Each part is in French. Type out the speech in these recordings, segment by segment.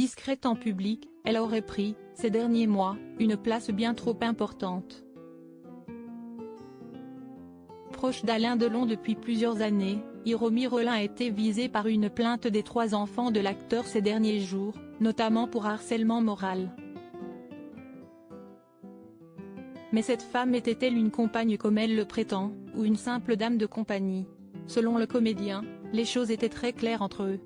Discrète en public, elle aurait pris, ces derniers mois, une place bien trop importante. Proche d'Alain Delon depuis plusieurs années, Hiromi Rollin a été visée par une plainte des 3 enfants de l'acteur ces derniers jours, notamment pour harcèlement moral. Mais cette femme était-elle une compagne comme elle le prétend, ou une simple dame de compagnie? Selon le comédien, les choses étaient très claires entre eux.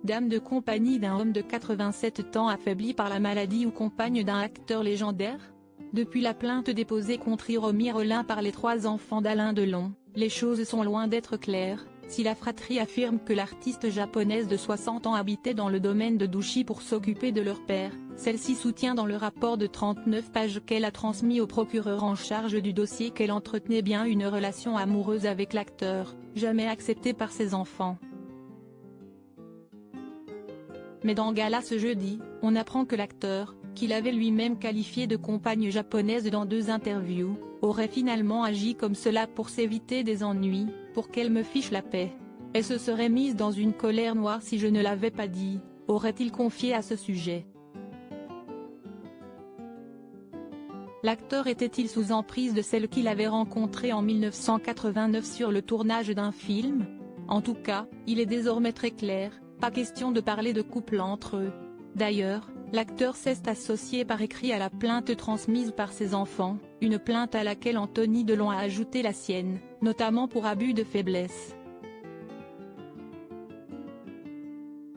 Dame de compagnie d'un homme de 87 ans affaibli par la maladie ou compagne d'un acteur légendaire? Depuis la plainte déposée contre Hiromi Rollin par les 3 enfants d'Alain Delon, les choses sont loin d'être claires. Si la fratrie affirme que l'artiste japonaise de 60 ans habitait dans le domaine de Douchy pour s'occuper de leur père, celle-ci soutient dans le rapport de 39 pages qu'elle a transmis au procureur en charge du dossier qu'elle entretenait bien une relation amoureuse avec l'acteur, jamais acceptée par ses enfants. Mais dans Gala ce jeudi, on apprend que l'acteur, qu'il avait lui-même qualifié de compagne japonaise dans 2 interviews, aurait finalement agi comme cela pour s'éviter des ennuis, pour qu'elle me fiche la paix. Elle se serait mise dans une colère noire si je ne l'avais pas dit, aurait-il confié à ce sujet. L'acteur était-il sous emprise de celle qu'il avait rencontrée en 1989 sur le tournage d'un film? En tout cas, il est désormais très clair, pas question de parler de couple entre eux. D'ailleurs, l'acteur s'est associé par écrit à la plainte transmise par ses enfants, une plainte à laquelle Anthony Delon a ajouté la sienne, notamment pour abus de faiblesse.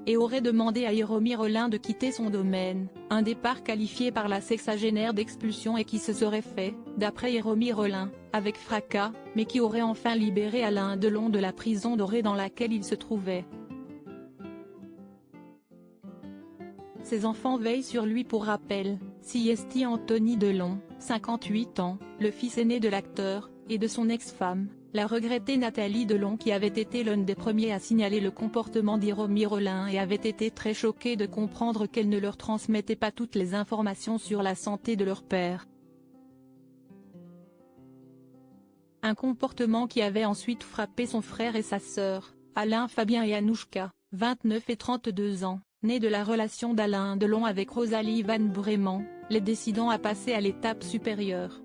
Et aurait demandé à Hiromi Rollin de quitter son domaine, un départ qualifié par la sexagénaire d'expulsion et qui se serait fait, d'après Hiromi Rollin, avec fracas, mais qui aurait enfin libéré Alain Delon de la prison dorée dans laquelle il se trouvait. Ses enfants veillent sur lui pour rappel, Siesti Anthony Delon, 58 ans, le fils aîné de l'acteur, et de son ex-femme, la regrettée Nathalie Delon qui avait été l'un des premiers à signaler le comportement d'Hiromi Rollin et avait été très choquée de comprendre qu'elle ne leur transmettait pas toutes les informations sur la santé de leur père. Un comportement qui avait ensuite frappé son frère et sa sœur, Alain Fabien et Anouchka, 29 et 32 ans. Née de la relation d'Alain Delon avec Rosalie Van Bremen, les décidant à passer à l'étape supérieure.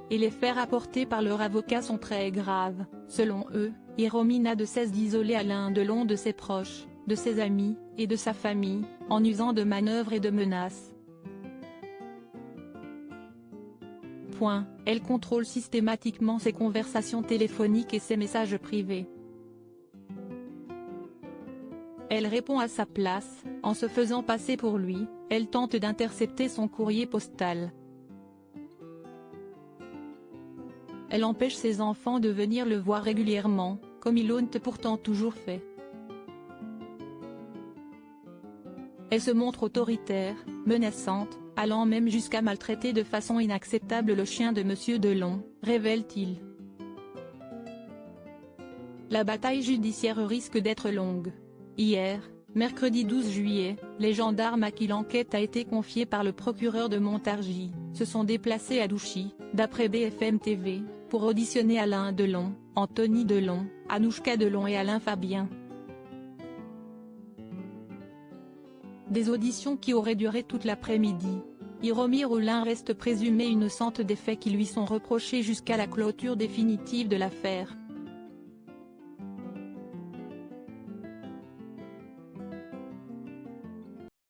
Et les faits rapportés par leur avocat sont très graves. Selon eux, Hiromi n'a de cesse d'isoler Alain Delon de ses proches, de ses amis, et de sa famille, en usant de manœuvres et de menaces. Elle contrôle systématiquement ses conversations téléphoniques et ses messages privés. Elle répond à sa place, en se faisant passer pour lui, elle tente d'intercepter son courrier postal. Elle empêche ses enfants de venir le voir régulièrement, comme ils l'ont pourtant toujours fait. Elle se montre autoritaire, menaçante, allant même jusqu'à maltraiter de façon inacceptable le chien de Monsieur Delon, révèle-t-il. La bataille judiciaire risque d'être longue. Hier, mercredi 12 juillet, les gendarmes à qui l'enquête a été confiée par le procureur de Montargis, se sont déplacés à Douchy, d'après BFM TV, pour auditionner Alain Delon, Anthony Delon, Anouchka Delon et Alain Fabien. Des auditions qui auraient duré toute l'après-midi. Hiromi Rollin reste présumée innocente des faits qui lui sont reprochés jusqu'à la clôture définitive de l'affaire.